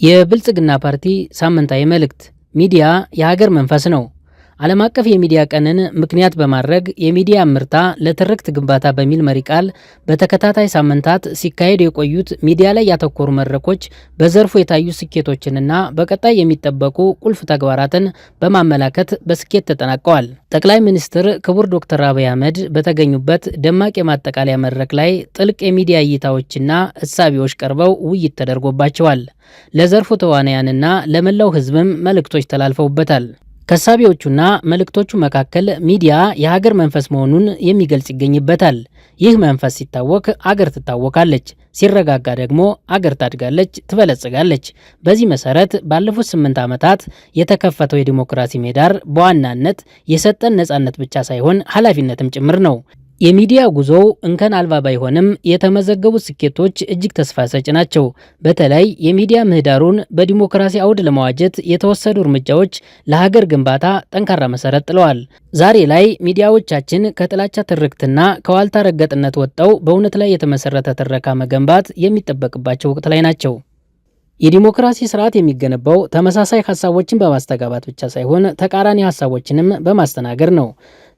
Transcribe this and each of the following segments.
የብልጽግና ፓርቲ ሳምንታዊ መልእክት ሚዲያ የሀገር መንፈስ ነው። ዓለም አቀፍ የሚዲያ ቀንን ምክንያት በማድረግ የሚዲያ ምርታ ለትርክት ግንባታ በሚል መሪ ቃል በተከታታይ ሳምንታት ሲካሄዱ የቆዩት ሚዲያ ላይ ያተኮሩ መድረኮች በዘርፉ የታዩ ስኬቶችንና በቀጣይ የሚጠበቁ ቁልፍ ተግባራትን በማመላከት በስኬት ተጠናቀዋል። ጠቅላይ ሚኒስትር ክቡር ዶክተር አብይ አህመድ በተገኙበት ደማቅ የማጠቃለያ መድረክ ላይ ጥልቅ የሚዲያ እይታዎችና እሳቤዎች ቀርበው ውይይት ተደርጎባቸዋል። ለዘርፉ ተዋናያንና ለመላው ሕዝብም መልእክቶች ተላልፈውበታል። ከሳቢዎቹና መልእክቶቹ መካከል ሚዲያ የሀገር መንፈስ መሆኑን የሚገልጽ ይገኝበታል። ይህ መንፈስ ሲታወክ አገር ትታወካለች፣ ሲረጋጋ ደግሞ አገር ታድጋለች፣ ትበለጽጋለች። በዚህ መሰረት ባለፉት 8 ዓመታት የተከፈተው የዲሞክራሲ ምህዳር በዋናነት የሰጠን ነጻነት ብቻ ሳይሆን ኃላፊነትም ጭምር ነው። የሚዲያ ጉዞው እንከን አልባ ባይሆንም የተመዘገቡት ስኬቶች እጅግ ተስፋ ሰጪ ናቸው። በተለይ የሚዲያ ምህዳሩን በዲሞክራሲ አውድ ለማዋጀት የተወሰዱ እርምጃዎች ለሀገር ግንባታ ጠንካራ መሰረት ጥለዋል። ዛሬ ላይ ሚዲያዎቻችን ከጥላቻ ትርክትና ከዋልታ ረገጥነት ወጥተው በእውነት ላይ የተመሰረተ ትረካ መገንባት የሚጠበቅባቸው ወቅት ላይ ናቸው። የዲሞክራሲ ስርዓት የሚገነባው ተመሳሳይ ሀሳቦችን በማስተጋባት ብቻ ሳይሆን ተቃራኒ ሀሳቦችንም በማስተናገድ ነው።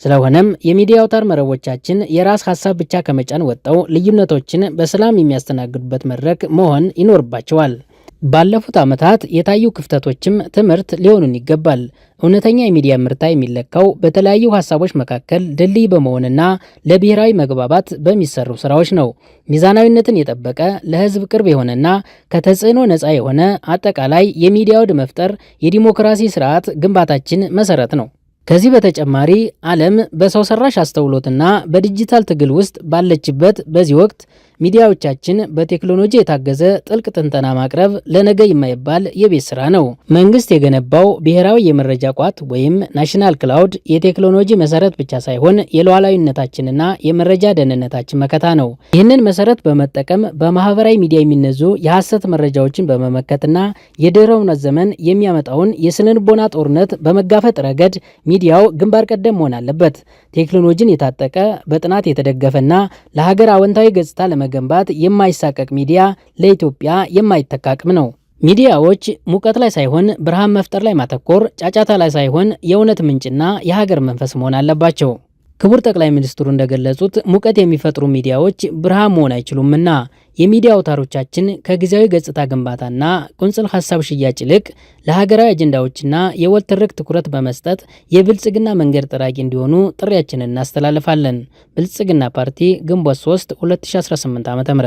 ስለሆነም የሚዲያ አውታር መረቦቻችን የራስ ሀሳብ ብቻ ከመጫን ወጥተው ልዩነቶችን በሰላም የሚያስተናግዱበት መድረክ መሆን ይኖርባቸዋል። ባለፉት ዓመታት የታዩ ክፍተቶችም ትምህርት ሊሆኑን ይገባል። እውነተኛ የሚዲያ ምርታ የሚለካው በተለያዩ ሀሳቦች መካከል ድልድይ በመሆንና ለብሔራዊ መግባባት በሚሰሩ ስራዎች ነው። ሚዛናዊነትን የጠበቀ ለሕዝብ ቅርብ የሆነና ከተጽዕኖ ነፃ የሆነ አጠቃላይ የሚዲያ አውድ መፍጠር የዲሞክራሲ ስርዓት ግንባታችን መሰረት ነው። ከዚህ በተጨማሪ ዓለም በሰው ሰራሽ አስተውሎትና በዲጂታል ትግል ውስጥ ባለችበት በዚህ ወቅት ሚዲያዎቻችን በቴክኖሎጂ የታገዘ ጥልቅ ትንተና ማቅረብ ለነገ የማይባል የቤት ስራ ነው። መንግስት የገነባው ብሔራዊ የመረጃ ቋት ወይም ናሽናል ክላውድ የቴክኖሎጂ መሰረት ብቻ ሳይሆን የሉዓላዊነታችንና የመረጃ ደህንነታችን መከታ ነው። ይህንን መሰረት በመጠቀም በማህበራዊ ሚዲያ የሚነዙ የሐሰት መረጃዎችን በመመከትና የድህረ እውነት ዘመን የሚያመጣውን የስነልቦና ጦርነት በመጋፈጥ ረገድ ሚዲያው ግንባር ቀደም መሆን አለበት። ቴክኖሎጂን የታጠቀ በጥናት የተደገፈና ለሀገር አወንታዊ ገጽታ ለመገንባት የማይሳቀቅ ሚዲያ ለኢትዮጵያ የማይተካ አቅም ነው። ሚዲያዎች ሙቀት ላይ ሳይሆን ብርሃን መፍጠር ላይ ማተኮር፣ ጫጫታ ላይ ሳይሆን የእውነት ምንጭና የሀገር መንፈስ መሆን አለባቸው። ክቡር ጠቅላይ ሚኒስትሩ እንደገለጹት ሙቀት የሚፈጥሩ ሚዲያዎች ብርሃን መሆን አይችሉምና የሚዲያ አውታሮቻችን ከጊዜያዊ ገጽታ ግንባታና ቁንጽል ሀሳብ ሽያጭ ይልቅ ለሀገራዊ አጀንዳዎችና የወል ትርክ ትኩረት በመስጠት የብልጽግና መንገድ ጠራጊ እንዲሆኑ ጥሪያችንን እናስተላልፋለን። ብልጽግና ፓርቲ ግንቦት 3 2018 ዓ.ም